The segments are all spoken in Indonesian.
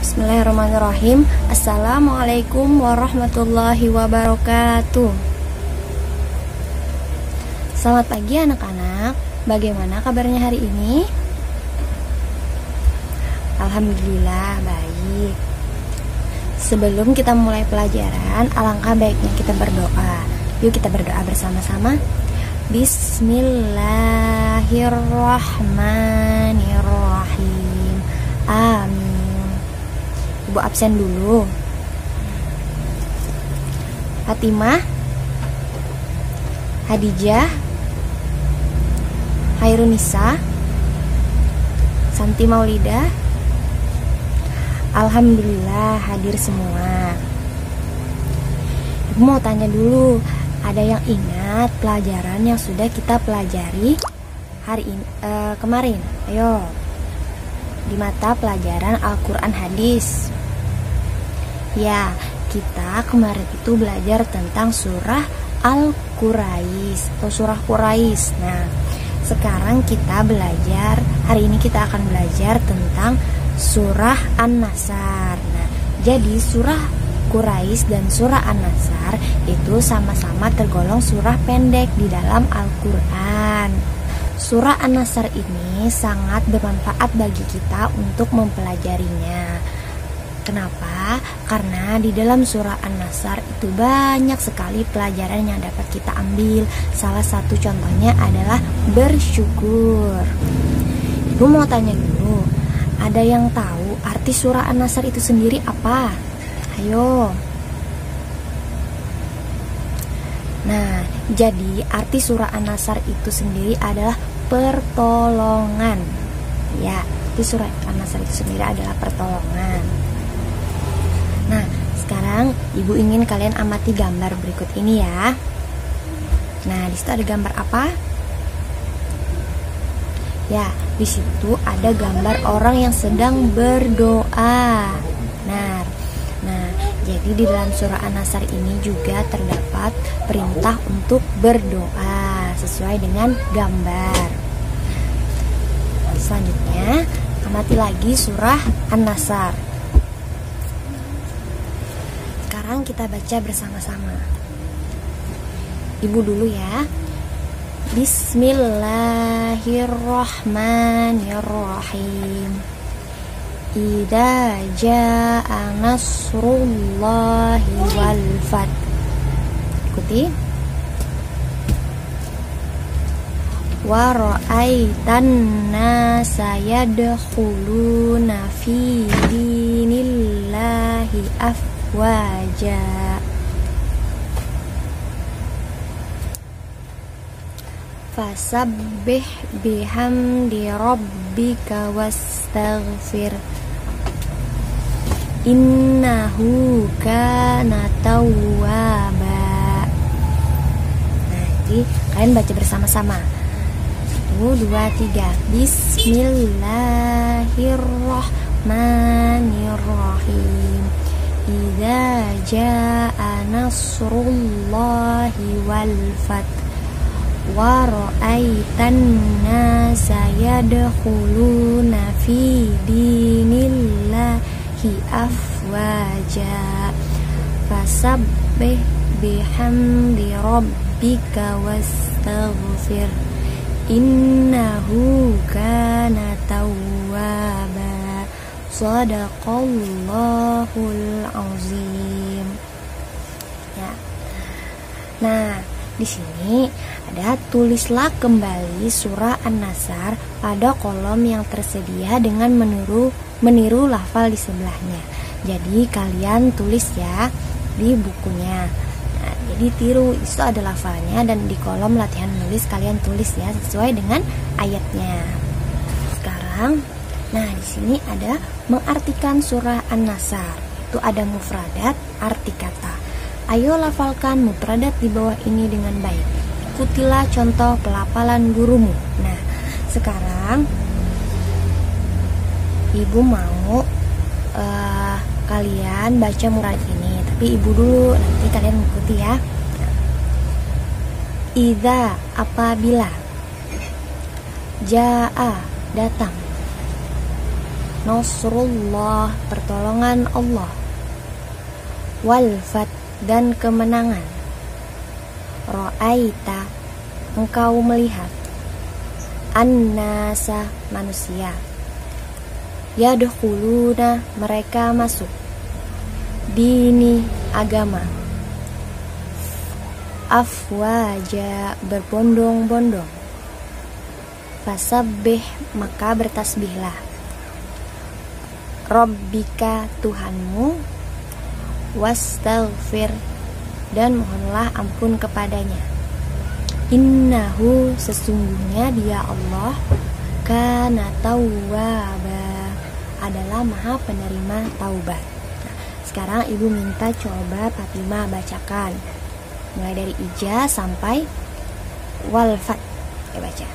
Bismillahirrahmanirrahim. Assalamualaikum warahmatullahi wabarakatuh. Selamat pagi anak-anak. Bagaimana kabarnya hari ini? Alhamdulillah baik. Sebelum kita mulai pelajaran, alangkah baiknya kita berdoa. Yuk kita berdoa bersama-sama. Bismillahirrahmanirrahim. Amin. Ibu absen dulu. Fatimah, Hadijah, Hairunisa, Santi Maulida. Alhamdulillah hadir semua. Ibu mau tanya dulu, ada yang ingat pelajaran yang sudah kita pelajari hari ini kemarin? Ayo, di mata pelajaran Al-Quran Hadis. Ya, kita kemarin itu belajar tentang surah Al-Quraisy atau surah Quraisy. Nah, sekarang kita belajar, hari ini kita akan belajar tentang surah An-Nasr. Nah, jadi surah Quraisy dan surah An-Nasr itu sama-sama tergolong surah pendek di dalam Al-Quran. Surah An-Nasr ini sangat bermanfaat bagi kita untuk mempelajarinya. Kenapa? Karena di dalam surah An-Nasr itu banyak sekali pelajaran yang dapat kita ambil. Salah satu contohnya adalah bersyukur. Ibu mau tanya dulu, ada yang tahu arti surah An-Nasr itu sendiri apa? Ayo. Nah, jadi arti surah An-Nasr itu sendiri adalah pertolongan. Ya, arti surah An-Nasr itu sendiri adalah pertolongan. Nah, sekarang ibu ingin kalian amati gambar berikut ini ya. Nah, di situ ada gambar apa? Ya, di situ ada gambar orang yang sedang berdoa. Nah, jadi di dalam surah An-Nasr ini juga terdapat perintah untuk berdoa sesuai dengan gambar. Selanjutnya, amati lagi surah An-Nasr. Sekarang kita baca bersama-sama. Ibu dulu ya. Bismillahirrahmanirrahim. Idza jaa nasrullahi wal fath. Ikuti. Wa ra'aitan nasa yadkhuluna fi dinillahi afwaja. Fasabbih bihamdi rabbika wastaghfir. Innahu kana tawwaba. Nah, jadi kalian baca bersama-sama. 1, 2, 3. Bismillahirrahmanirrahim. Idza jaa nasrullahi wal fath wa ra'aitan nasa yadkhuluna fi dinillahi afwaja. Fasabbih bihamdi rabbika wastaghfir. Innahu kana tawwaba. Shadaqallahul azim. Ya. Nah, di sini ada tulislah kembali surah An-Nasr pada kolom yang tersedia dengan meniru lafal di sebelahnya. Jadi kalian tulis ya di bukunya. Nah, jadi tiru, itu ada lafalnya, dan di kolom latihan menulis kalian tulis ya sesuai dengan ayatnya. Sekarang, nah di sini ada mengartikan surah An-Nasr. Itu ada mufradat, arti kata. Ayo lafalkan mufradat di bawah ini dengan baik. Ikutilah contoh pelafalan gurumu. Nah, sekarang ibu mau kalian baca mufradat ini, tapi ibu dulu, nanti kalian mengikuti ya. Idza, apabila. Jaa, datang. nasrullah, pertolongan Allah, wal fath, dan kemenangan, ra'aita, engkau melihat, annasa, manusia, yadkhuluna, mereka masuk, dini, agama, afwaja, berbondong-bondong, fasabbih, maka bertasbihlah, rabbika, Tuhanmu, wastaghfir, dan mohonlah ampun kepadanya, innahu, sesungguhnya dia Allah, kana tawwaba, adalah maha penerima taubat. Nah, sekarang ibu minta coba Fatimah bacakan mulai dari ija sampai wal fath. Baca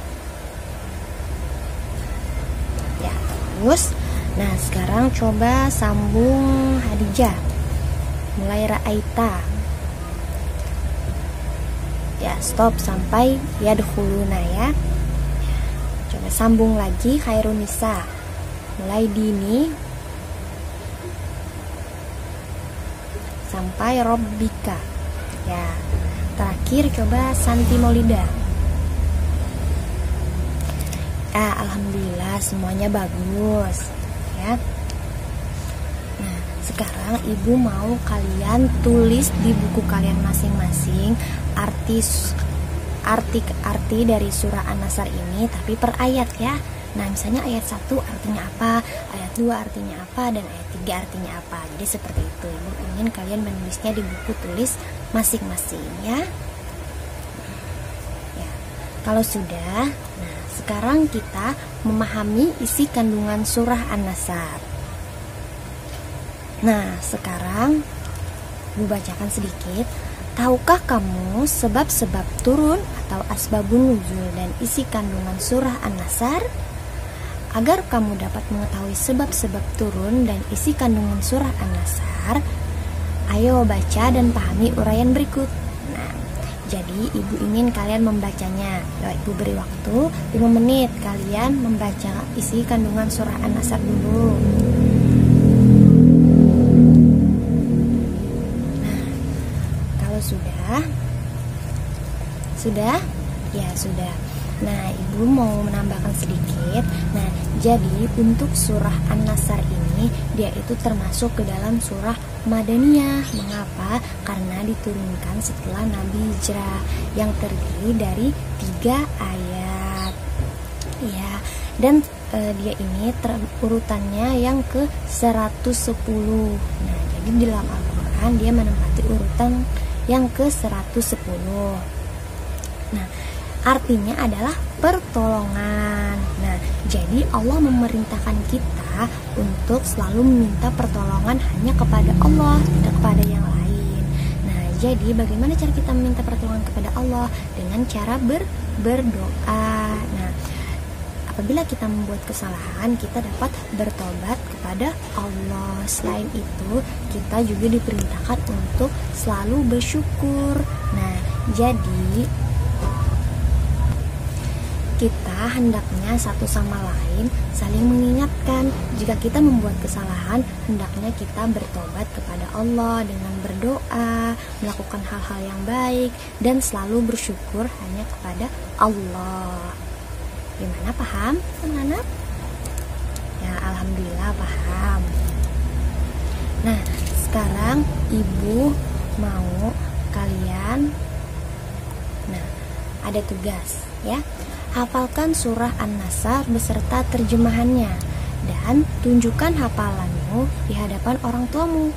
ya, terus. Nah, sekarang coba sambung Hadijah mulai ra'aita ya, stop sampai yadkhuluna ya. Coba sambung lagi Khairunisa mulai dini sampai Rabbika ya. Terakhir coba Santi Maulida. Alhamdulillah semuanya bagus ya. Nah, sekarang ibu mau kalian tulis di buku kalian masing-masing arti dari surah An-Nasr ini, tapi per ayat ya. Nah, misalnya ayat 1 artinya apa, ayat 2 artinya apa, dan ayat 3 artinya apa. Jadi seperti itu. Ibu ingin kalian menulisnya di buku tulis masing-masing ya. Kalau sudah, nah sekarang kita memahami isi kandungan surah An-Nasr. Nah, sekarang ibu bacakan sedikit. Tahukah kamu sebab-sebab turun atau asbabun nuzul dan isi kandungan surah An-Nasr? Agar kamu dapat mengetahui sebab-sebab turun dan isi kandungan surah An-Nasr, ayo baca dan pahami uraian berikut. Nah, jadi ibu ingin kalian membacanya. Ibu beri waktu 5 menit. Kalian membaca isi kandungan surah An-Nasr dulu. Nah, kalau sudah? Ya, sudah. Nah, ibu mau menambahkan sedikit. Nah, jadi untuk surah An-Nasr ini dia itu termasuk ke dalam surah Madaniyah. Mengapa? Karena diturunkan setelah Nabi hijrah, yang terdiri dari 3 ayat. Ya, dan dia ini urutannya yang ke 110. Nah, jadi di dalam Al-Qur'an dia menempati urutan yang ke 110. Nah, artinya adalah pertolongan. Nah, jadi Allah memerintahkan kita untuk selalu meminta pertolongan hanya kepada Allah, tidak kepada yang lain. Nah, jadi bagaimana cara kita meminta pertolongan kepada Allah? Dengan cara berdoa. Nah, apabila kita membuat kesalahan, kita dapat bertobat kepada Allah. Selain itu, kita juga diperintahkan untuk selalu bersyukur. Nah, jadi kita hendaknya satu sama lain saling mengingatkan. Jika kita membuat kesalahan, hendaknya kita bertobat kepada Allah dengan berdoa, melakukan hal-hal yang baik, dan selalu bersyukur hanya kepada Allah. Gimana, paham anak-anak? Ya, alhamdulillah paham. Nah, sekarang ibu mau kalian, nah, ada tugas ya. Hafalkan surah An-Nasr beserta terjemahannya dan tunjukkan hafalanmu di hadapan orang tuamu.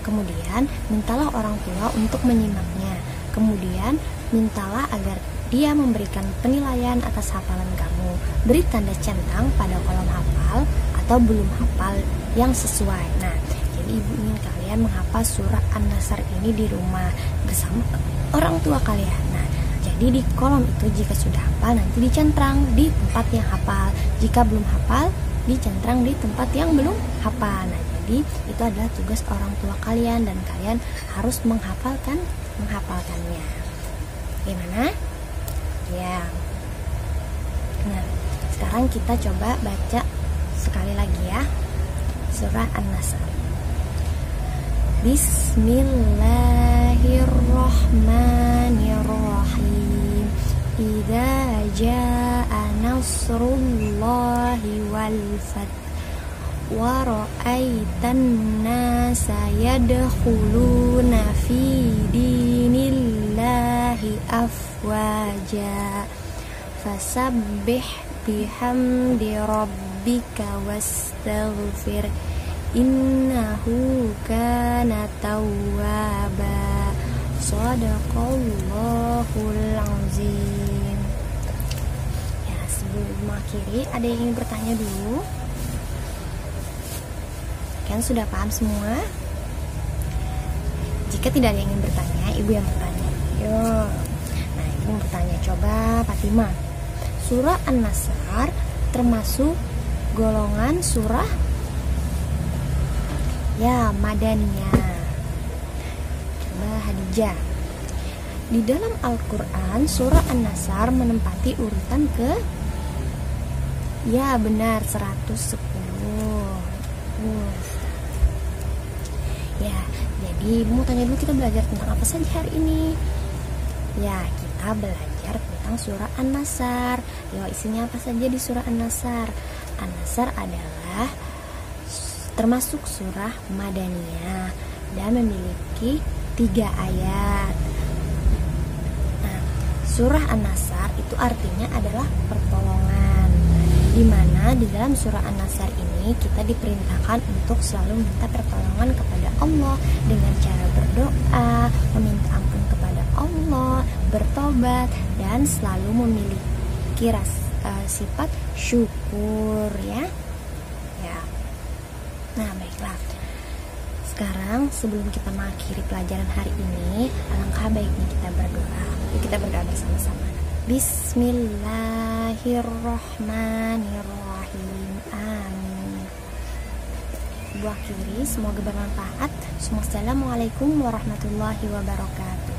Kemudian mintalah orang tua untuk menyimaknya. Kemudian mintalah agar dia memberikan penilaian atas hafalan kamu. Beri tanda centang pada kolom hafal atau belum hafal yang sesuai. Nah, jadi ibu ingin kalian menghafal surah An-Nasr ini di rumah bersama orang tua kalian. Nah, jadi di kolom itu jika sudah hafal nanti dicentrang di tempat yang hafal. Jika belum hafal, dicentrang di tempat yang belum hafal. Nah, jadi itu adalah tugas orang tua kalian dan kalian harus menghafalkannya. Gimana? Ya. Nah, sekarang kita coba baca sekali lagi ya. Surah An-Nasr. Bismillahirrahmanirrahim. Idza jaa nasrullahi wal fath wa ra'aitan nasa yadkhuluna fi dinillahi afwaja fasabbih bihamdi rabbika wastaghfir innahu kana tawwaba. Shadaqallahul azim. Ya, sebelum mengakhiri ada yang ingin bertanya dulu? Kalian sudah paham semua? Jika tidak ada yang ingin bertanya, ibu yang bertanya. Yo. Nah, ibu bertanya, coba Fatimah. Surah An-Nasr termasuk golongan surah ya Madaniyah. Coba Hadijah. Di dalam Al-Quran surah An-Nasr menempati urutan ke ya benar 110. Ya, jadi ibu mau tanya dulu, kita belajar tentang apa saja hari ini? Ya, kita belajar tentang surah An-Nasr. Yo, isinya apa saja di surah An-Nasr? An-Nasr adalah termasuk surah Madaniyah dan memiliki 3 ayat. Nah, surah An-Nasr itu artinya adalah pertolongan, di mana di dalam surah An-Nasr ini kita diperintahkan untuk selalu minta pertolongan kepada Allah dengan cara berdoa, meminta ampun kepada Allah, bertobat, dan selalu memiliki sifat syukur ya. Nah, baiklah. Sekarang sebelum kita mengakhiri pelajaran hari ini, alangkah baiknya kita berdoa. Yuk kita berdoa bersama-sama. Bismillahirrahmanirrahim. Amin. Ibu akhiri, semoga bermanfaat. Assalamualaikum warahmatullahi wabarakatuh.